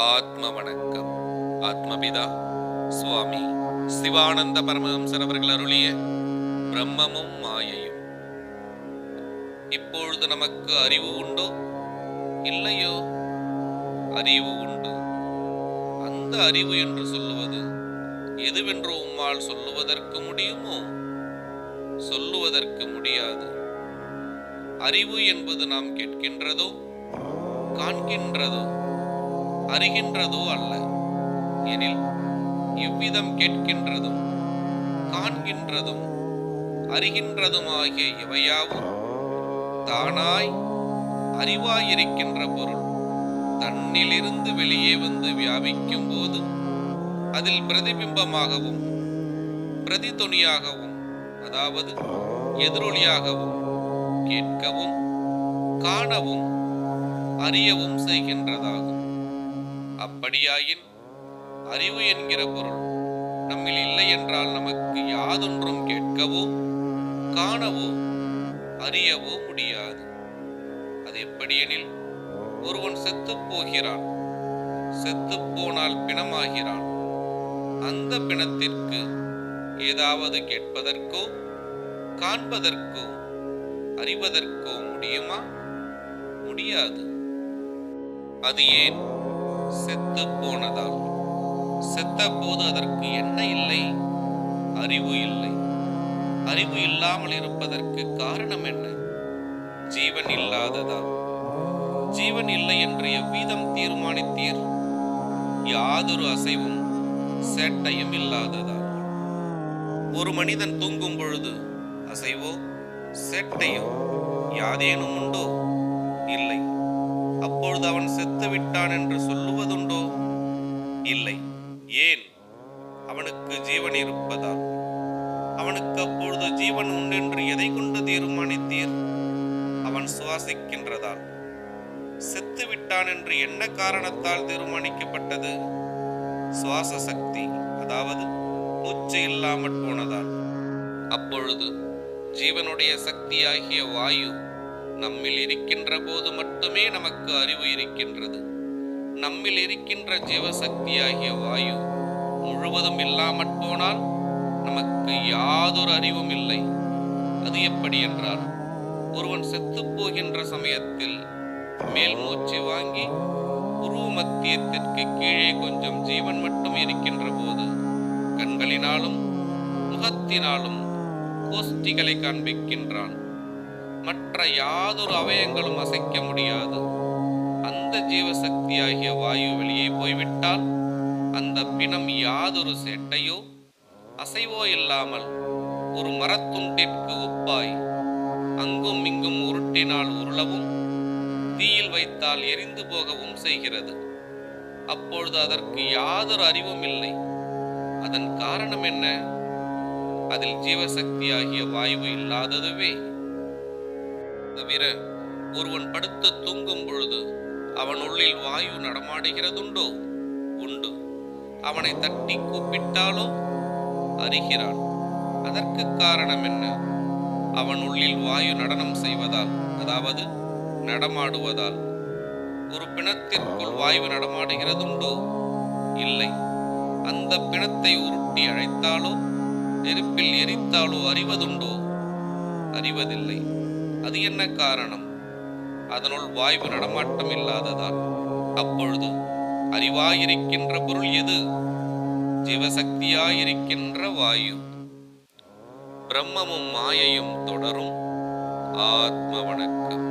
ஆத்ம வணக்கம். ஆத்மபிதா சுவாமி சிவானந்த பரமஹம்சர் அவர்கள் அருளிய பிரம்மமும் மாயையும். இப்பொழுது நமக்கு அறிவு உண்டோ இல்லையோ? அறிவு உண்டு. அந்த அறிவு என்று சொல்லுவது எதுவென்று உம்மால் சொல்லுவதற்கு முடியுமோ? சொல்லுவதற்கு முடியாது. அறிவு என்பது நாம் கேட்கின்றதோ, காண்கின்றதோ, அறிகின்றதோ அல்ல. எனில் இவ்விதம் கேட்கின்றதும் காண்கின்றதும் அறிகின்றதுமாகிய இவையாவும் தானாய் அறிவாயிருக்கின்ற பொருள் தன்னிலிருந்து வெளியே வந்து வியாபிக்கும் போது அதில் பிரதிபிம்பமாகவும் பிரதிதுணியாகவும், அதாவது எதிரொலியாகவும் கேட்கவும் காணவும் அறியவும் செய்கின்றதாகும். அப்படியாயின் அறிவு என்கிற பொருள் நம்மில் இல்லை என்றால் நமக்கு யாதொன்றும் கேட்கவோ காணவோ அறியவோ முடியாது. அது எப்படியெனில், ஒருவன் செத்துப் போகிறான். செத்துப் போனால் பிணமாகிறான். அந்த பிணத்திற்கு ஏதாவது கேட்பதற்கோ காண்பதற்கோ அறிவதற்கோ முடியுமா? முடியாது. அது ஏன்? செத்து போனதால். செத்த போது அதற்கு என்ன இல்லை? அறிவு இல்லை. அறிவு இல்லாமல் இருப்பதற்கு காரணம் என்ன? ஜீவன் இல்லாததால். ஜீவன் இல்லை என்று எவ்விதம் தீர்மானித்தீர்? யாதொரு அசைவும் சேட்டையும் இல்லாததால். ஒரு மனிதன் தூங்கும் பொழுது அசைவோ சேட்டையோ யாதேனும் உண்டோ? இல்லை. அப்பொழுது அவன் செத்து விட்டான் என்று சொல்லுவதுண்டோ? இல்லை. ஏன்? அவனுக்கு ஜீவன் இருப்பதால். அவனுக்கு அப்பொழுது ஜீவன் உண்டென்று எதை கொண்டு தீர்மானித்தீர்? அவன் சுவாசிக்கின்றதால். செத்து விட்டான் என்று என்ன காரணத்தால் தீர்மானிக்கப்பட்டது? சுவாச சக்தி, அதாவது மூச்சு இல்லாமற் போனதால். அப்பொழுது ஜீவனுடைய சக்தியாகிய வாயு நம்மில் இருக்கின்ற போது மட்டுமே நமக்கு அறிவு இருக்கின்றது. நம்மில் இருக்கின்ற ஜீவசக்தியாகிய வாயு முழுவதும் இல்லாமற் போனால் நமக்கு யாதொரு அறிவும் இல்லை. அது எப்படி என்றால், ஒருவன் செத்துப் போகின்ற சமயத்தில் மேல் மூச்சு வாங்கி உருவ மத்தியத்திற்கு கீழே கொஞ்சம் ஜீவன் மட்டும் இருக்கின்ற போது கண்களினாலும் முகத்தினாலும் கோஷ்டிகளை காண்பிக்கின்றான். மற்ற யாதொரு அவயங்களும் அசைக்க முடியாது. அந்த ஜீவசக்தியாகிய வாயு வெளியே போய்விட்டால் அந்த பிணம் யாதொரு சேட்டையோ அசைவோ இல்லாமல் ஒரு மரத்துண்டிற்கு ஒப்பாய் அங்கும் இங்கும் உருட்டினால் உருளவும் தீயில் வைத்தால் எரிந்து போகவும் செய்கிறது. அப்பொழுது அதற்கு யாதொரு அறிவும் இல்லை. அதன் காரணம் என்ன? அதில் ஜீவசக்தியாகிய வாயு இல்லாததுவே. தவிர ஒருவன் படுத்து தூங்கும் பொழுது அவன் உள்ளில் வாயு நடமாடுகிறதுண்டோ? உண்டு. அவனை தட்டி கூப்பிட்டாலோ அறிகிறான். அதற்கு காரணம் என்ன? அவன் உள்ளில் வாயு நடனம் செய்வதால், அதாவது நடமாடுவதால். ஒரு பிணத்திற்குள் வாயு நடமாடுகிறதுண்டோ? இல்லை. அந்த பிணத்தை உருட்டி அழைத்தாலோ நெருப்பில் எரித்தாலோ அறிவதுண்டோ? அறிவதில்லை. அது என்ன காரணம்? அதனுள் வாயு நடமாட்டம் இல்லாததால். அப்பொழுது அறிவாயிருக்கின்ற பொருள் எது? ஜீவசக்தியாயிருக்கின்ற வாயு. பிரம்மமும் மாயையும் தொடரும். ஆத்ம வணக்கம்.